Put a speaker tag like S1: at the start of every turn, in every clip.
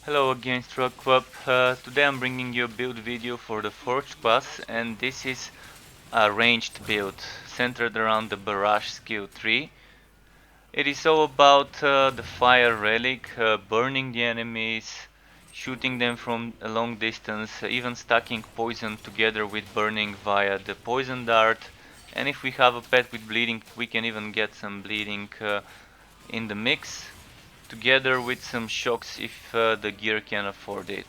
S1: Hello again, Struck Club. Today I'm bringing you a build video for the Forge class, and this is a ranged build centered around the Barrage skill 3. It is all about the fire relic, burning the enemies, shooting them from a long distance, even stacking poison together with burning via the poison dart. And if we have a pet with bleeding, we can even get some bleeding in the mix, together with some shocks if the gear can afford it.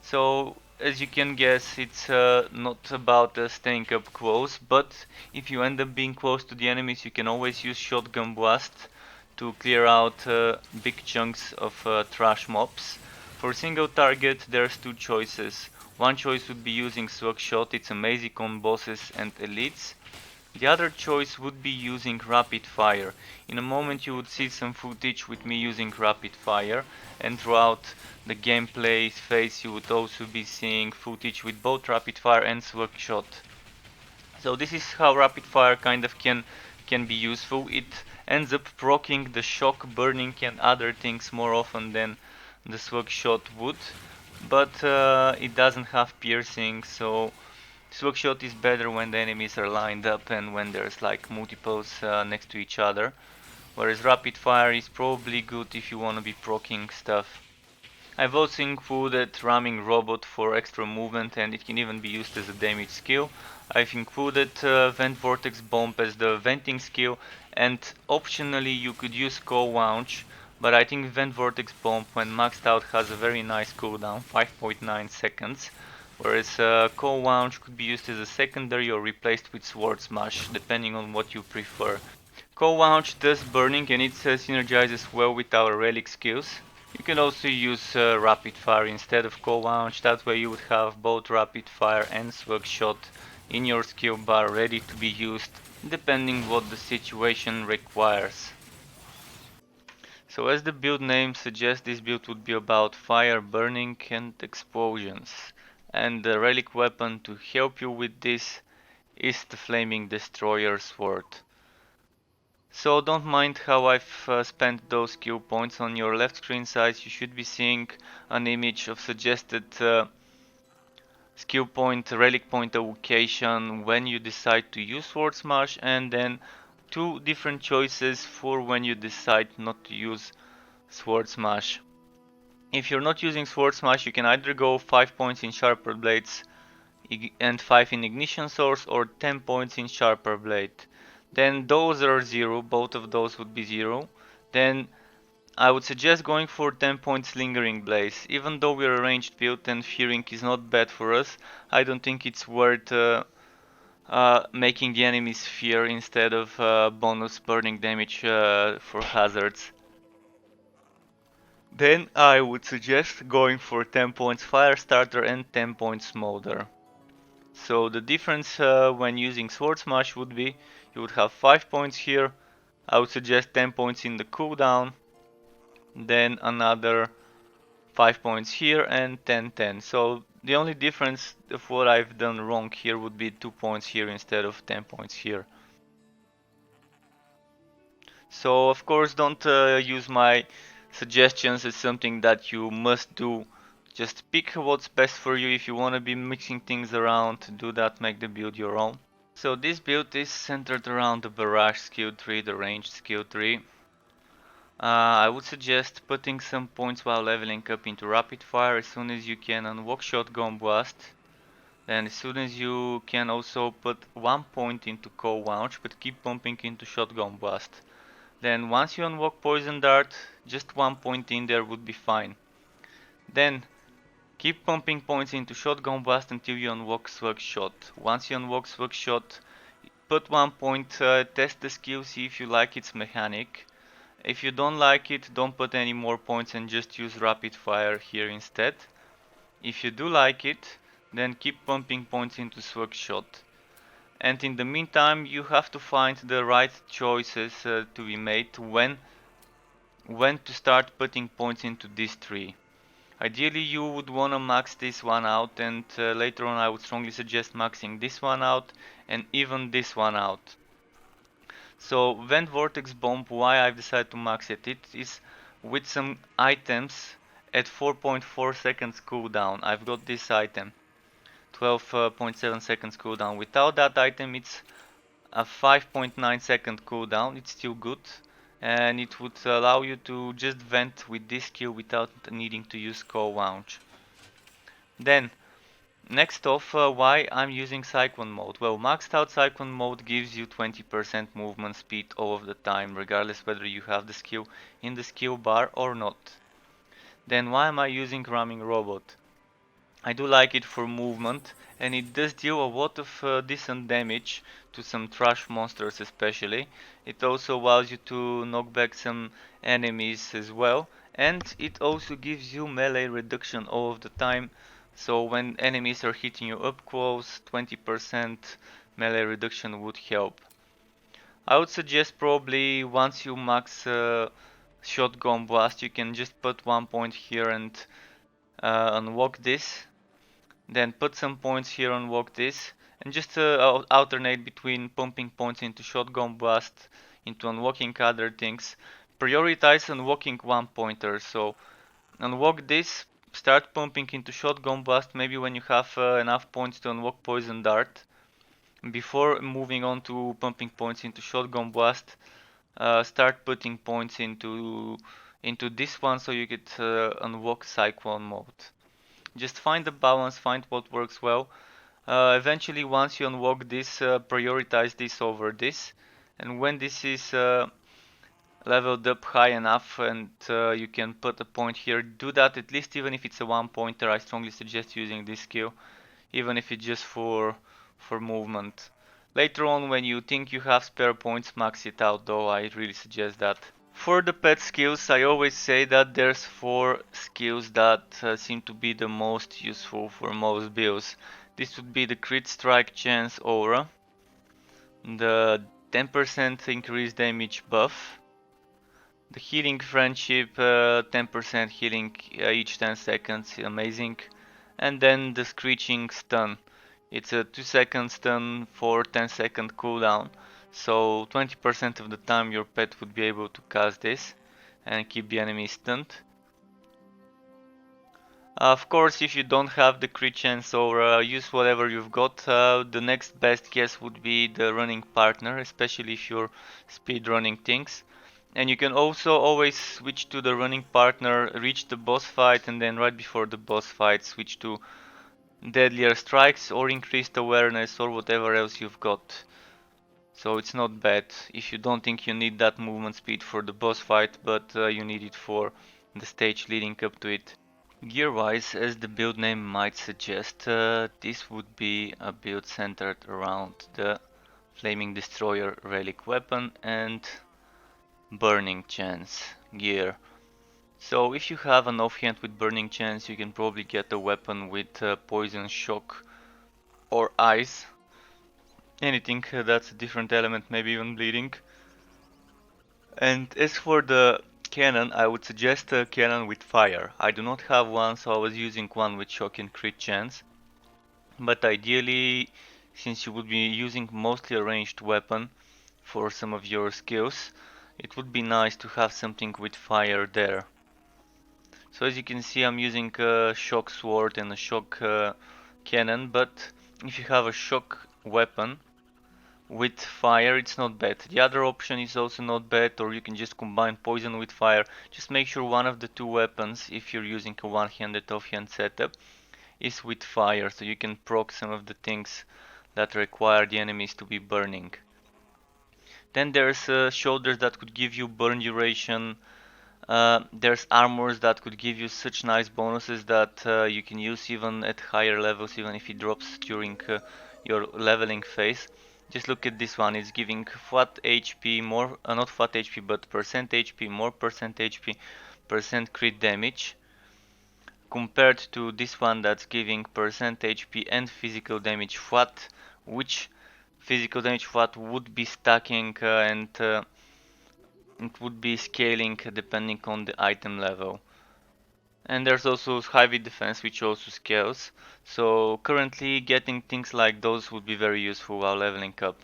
S1: So as you can guess, it's not about staying up close, but if you end up being close to the enemies, you can always use shotgun blast to clear out big chunks of trash mobs. For single target, there's two choices. One choice would be using Slug Shot, it's amazing on bosses and elites. The other choice would be using rapid fire. In a moment you would see some footage with me using rapid fire, and throughout the gameplay phase you would also be seeing footage with both rapid fire and slug shot. So this is how rapid fire kind of can be useful. It ends up proccing the shock, burning and other things more often than the slug shot would, but it doesn't have piercing, so Slug Shot is better when the enemies are lined up and when there's like multiples next to each other, whereas Rapid Fire is probably good if you want to be proccing stuff. I've also included Ramming Robot for extra movement, and it can even be used as a damage skill. I've included Vent Vortex Bomb as the venting skill, and optionally you could use Cold Launch, but I think Vent Vortex Bomb when maxed out has a very nice cooldown, 5.9 seconds, whereas Cold Launch could be used as a secondary or replaced with Sword Smash, depending on what you prefer. Cold Launch does burning and it synergizes well with our relic skills. You can also use rapid fire instead of cold launch, that way you would have both rapid fire and slug shot in your skill bar ready to be used depending what the situation requires. So as the build name suggests, this build would be about fire, burning and explosions. And the relic weapon to help you with this is the Flaming Destroyer sword. So don't mind how I've spent those skill points. On your left screen side you should be seeing an image of suggested skill point, relic point allocation when you decide to use Sword Smash, and then two different choices for when you decide not to use Sword Smash. If you're not using Sword Smash, you can either go 5 points in Sharper Blades and 5 in Ignition Source, or 10 points in Sharper Blade. Then those are 0, both of those would be 0. Then I would suggest going for 10 points Lingering Blaze. Even though we're a ranged build and fearing is not bad for us, I don't think it's worth making the enemies fear instead of bonus burning damage for hazards. Then I would suggest going for 10 points Firestarter and 10 points Smolder. So the difference when using Sword Smash would be you would have 5 points here. I would suggest 10 points in the cooldown, then another 5 points here and 10. So the only difference of what I've done wrong here would be 2 points here instead of 10 points here. So of course don't use my suggestions as something that you must do. Just pick what's best for you. If you want to be mixing things around, do that, make the build your own. So this build is centered around the Barrage skill 3, the ranged skill 3. I would suggest putting some points while leveling up into rapid fire as soon as you can unlock Shotgonne Blast. Then as soon as you can also put 1 point into Cold Launch, but keep pumping into Shotgonne Blast. Then once you unlock Poison Dart, just 1 point in there would be fine. Then keep pumping points into Shotgonne Blast until you unlock Slug Shot. Once you unlock Slug Shot, put 1 point, test the skill, see if you like its mechanic. If you don't like it, don't put any more points and just use rapid fire here instead. If you do like it, then keep pumping points into Slug Shot. And in the meantime, you have to find the right choices to be made when to start putting points into this tree. Ideally you would want to max this one out, and later on I would strongly suggest maxing this one out and even this one out. So Vent Vortex Bomb, why I've decided to max it, it is with some items at 4.4 seconds cooldown. I've got this item, 12.7 seconds cooldown. Without that item it's a 5.9 second cooldown. It's still good, and it would allow you to just vent with this skill without needing to use core launch. Then next off, why I'm using Cyclone mode. Well, maxed out Cyclone mode gives you 20% movement speed all of the time, regardless whether you have the skill in the skill bar or not. Then why am I using Ramming Robot? I do like it for movement, and it does deal a lot of decent damage to some trash monsters especially. It also allows you to knock back some enemies as well, and it also gives you melee reduction all of the time. So when enemies are hitting you up close, 20% melee reduction would help. I would suggest probably once you max Shotgonne Blast, you can just put 1 point here and unlock this, then put some points here, unlock this, and just alternate between pumping points into Shotgonne Blast, into unlocking other things. Prioritize unlocking 1 pointer, so unlock this, start pumping into Shotgonne Blast maybe when you have enough points to unlock Poison Dart. Before moving on to pumping points into Shotgonne Blast, start putting points into this one so you get unlock Cyclone mode. Just find the balance, find what works well. Eventually, once you unlock this, prioritize this over this, and when this is leveled up high enough and you can put a point here, do that at least. Even if it's a 1 pointer, I strongly suggest using this skill, even if it's just for movement. Later on, when you think you have spare points, max it out though, I really suggest that. For the pet skills, I always say that there's 4 skills that seem to be the most useful for most builds. This would be the crit strike chance aura, the 10% increased damage buff, the healing friendship, 10% healing each 10 seconds, amazing, and then the screeching stun. It's a 2-second stun for 10-second cooldown, so 20% of the time your pet would be able to cast this and keep the enemy stunned. Of course, if you don't have the crit chance or use whatever you've got, the next best guess would be the running partner, especially if you're speed running things. And you can also always switch to the running partner, reach the boss fight, and then right before the boss fight switch to deadlier strikes or increased awareness or whatever else you've got. So it's not bad if you don't think you need that movement speed for the boss fight, but you need it for the stage leading up to it. Gear wise, as the build name might suggest, this would be a build centered around the Flaming Destroyer relic weapon and Burning Chance gear. So if you have an offhand with Burning Chance, you can probably get a weapon with Poison Shock or Ice. Anything that's a different element, maybe even Bleeding. And as for the cannon, I would suggest a cannon with fire. I do not have one, so I was using one with shock and crit chance. But ideally, since you would be using mostly a ranged weapon for some of your skills, it would be nice to have something with fire there. So as you can see, I'm using a shock sword and a shock cannon, but if you have a shock weapon with fire, it's not bad. The other option is also not bad, or you can just combine poison with fire. Just make sure one of the two weapons, if you're using a one-handed offhand setup, is with fire, so you can proc some of the things that require the enemies to be burning. Then there's shoulders that could give you burn duration. There's armors that could give you such nice bonuses that you can use even at higher levels, even if it drops during your leveling phase. Just look at this one, it's giving flat HP more, not flat HP, but percent HP, more percent HP, percent crit damage, compared to this one that's giving percent HP and physical damage flat, which physical damage flat would be stacking and it would be scaling depending on the item level. And there's also heavy defense, which also scales. So currently getting things like those would be very useful while leveling up.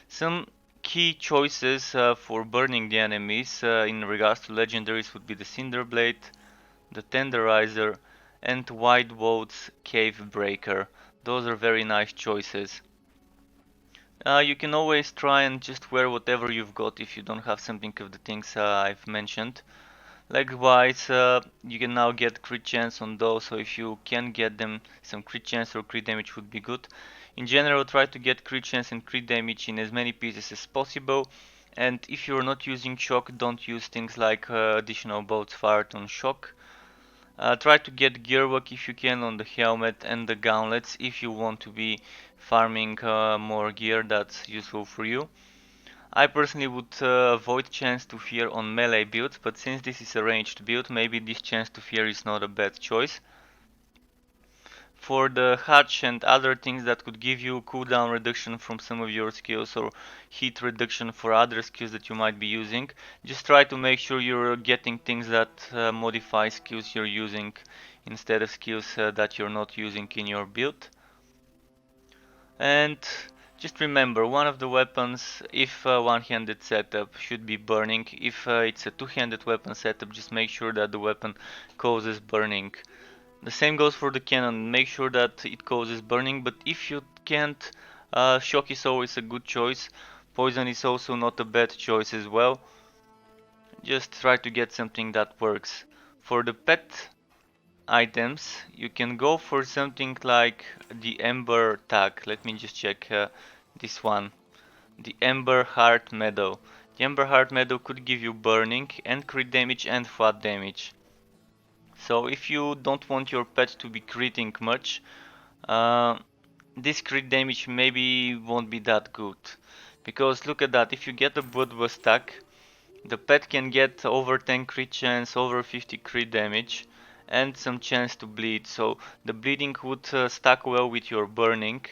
S1: Some key choices for burning the enemies in regards to legendaries would be the Cinder Blade, the Tenderizer, and Wide Woad's Cave Breaker. Those are very nice choices. You can always try and just wear whatever you've got if you don't have something of the things I've mentioned. Likewise, you can now get crit chance on those, so if you can get them, some crit chance or crit damage would be good. In general, try to get crit chance and crit damage in as many pieces as possible. And if you're not using shock, don't use things like additional bolts fired on shock. Try to get gear work if you can on the helmet and the gauntlets if you want to be farming more gear that's useful for you. I personally would avoid chance to fear on melee builds, but since this is a ranged build, maybe this chance to fear is not a bad choice. For the hatch and other things that could give you cooldown reduction from some of your skills or heat reduction for other skills that you might be using, just try to make sure you're getting things that modify skills you're using instead of skills that you're not using in your build. And just remember, one of the weapons, if one-handed setup, should be burning. If it's a two-handed weapon setup, just make sure that the weapon causes burning. The same goes for the cannon, make sure that it causes burning, but if you can't, shock is always a good choice. Poison is also not a bad choice as well. Just try to get something that works. For the pet items, you can go for something like the Ember tag. Let me just check this one. The Ember Heart Meadow. The Ember Heart Meadow could give you burning and crit damage and flat damage. So if you don't want your pet to be critting much, uh, this crit damage maybe won't be that good. Because look at that, if you get a Bloodlust tag, the pet can get over 10 crit chance, over 50 crit damage, and some chance to bleed. So the bleeding would stack well with your burning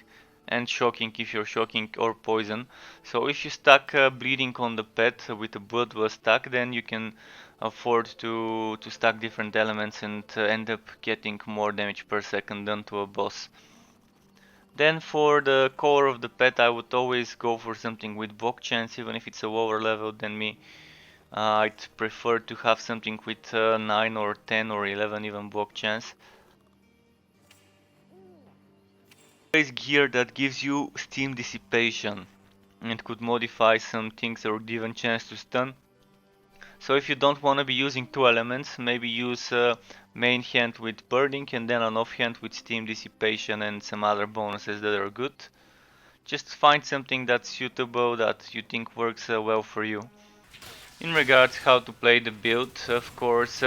S1: and shocking if you're shocking or poison. So if you stack bleeding on the pet with a bloodlust stack, then you can afford to stack different elements and end up getting more damage per second done to a boss. Then for the core of the pet, I would always go for something with block chance, even if it's a lower level than me. I'd prefer to have something with 9 or 10 or 11 even block chance. Always gear that gives you steam dissipation and could modify some things or given chance to stun. So if you don't want to be using two elements, maybe use main hand with burning and then an off hand with steam dissipation and some other bonuses that are good. Just find something that's suitable that you think works well for you. In regards how to play the build, of course,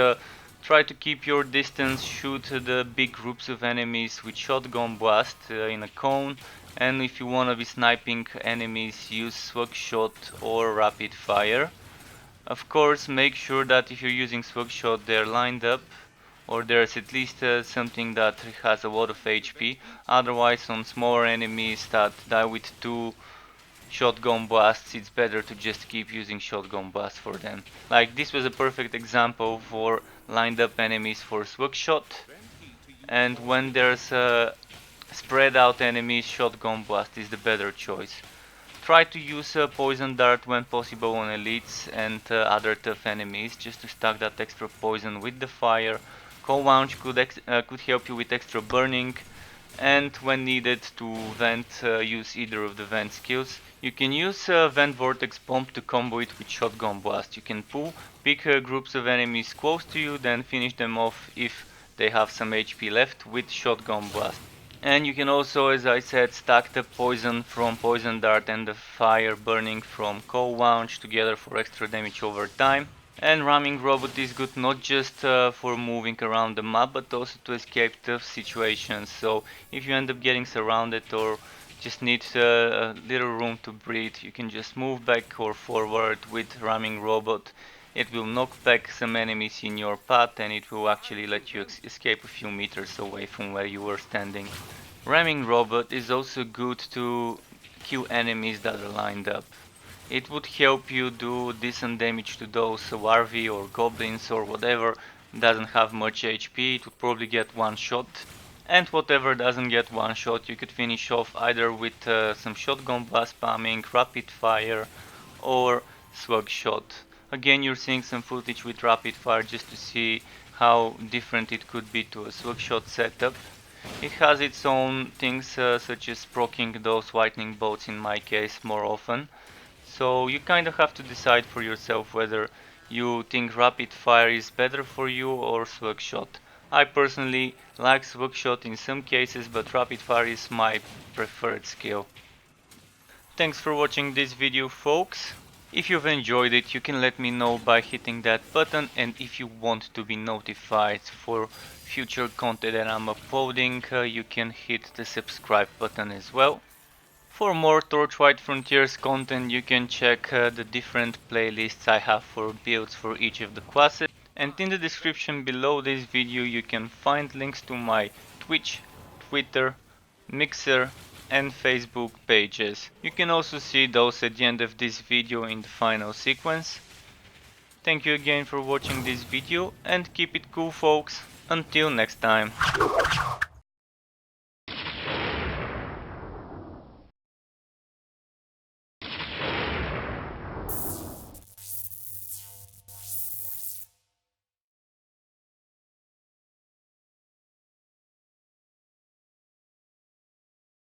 S1: try to keep your distance, shoot the big groups of enemies with shotgun blast in a cone, and if you want to be sniping enemies, use Slug Shot or rapid fire. Of course, make sure that if you're using Slug Shot, they're lined up, or there's at least something that has a lot of HP. Otherwise, on smaller enemies that die with two shotgun blasts, it's better to just keep using shotgun blast for them. Like this was a perfect example for lined up enemies for Slug Shot, and when there's spread out enemies, shotgun blast is the better choice. Try to use poison dart when possible on elites and other tough enemies, just to stack that extra poison with the fire. Cold launch could help you with extra burning, and when needed to vent, use either of the vent skills. You can use Vent Vortex Bomb to combo it with Shotgun Blast. You can pull big groups of enemies close to you, then finish them off if they have some HP left with Shotgun Blast. And you can also, as I said, stack the poison from Poison Dart and the fire burning from Cold Launch together for extra damage over time. And Ramming Robot is good not just for moving around the map, but also to escape tough situations. So if you end up getting surrounded or just need a little room to breathe, you can just move back or forward with Ramming Robot. It will knock back some enemies in your path and it will actually let you escape a few meters away from where you were standing. Ramming Robot is also good to kill enemies that are lined up. It would help you do decent damage to those larvae or goblins or whatever doesn't have much HP. It would probably get one shot. And whatever doesn't get one shot, you could finish off either with some shotgun blast spamming, rapid fire, or slug shot. Again, you're seeing some footage with rapid fire just to see how different it could be to a Slug Shot setup. It has its own things such as proccing those lightning bolts in my case more often. So you kind of have to decide for yourself whether you think rapid fire is better for you or Slug Shot. I personally like Slug Shot in some cases, but rapid fire is my preferred skill. Thanks for watching this video, folks. If you've enjoyed it, you can let me know by hitting that button, and if you want to be notified for future content that I'm uploading, you can hit the subscribe button as well. For more Torchlight Frontiers content, you can check the different playlists I have for builds for each of the classes. And in the description below this video you can find links to my Twitch, Twitter, Mixer and Facebook pages. You can also see those at the end of this video in the final sequence. Thank you again for watching this video and keep it cool, folks. Until next time.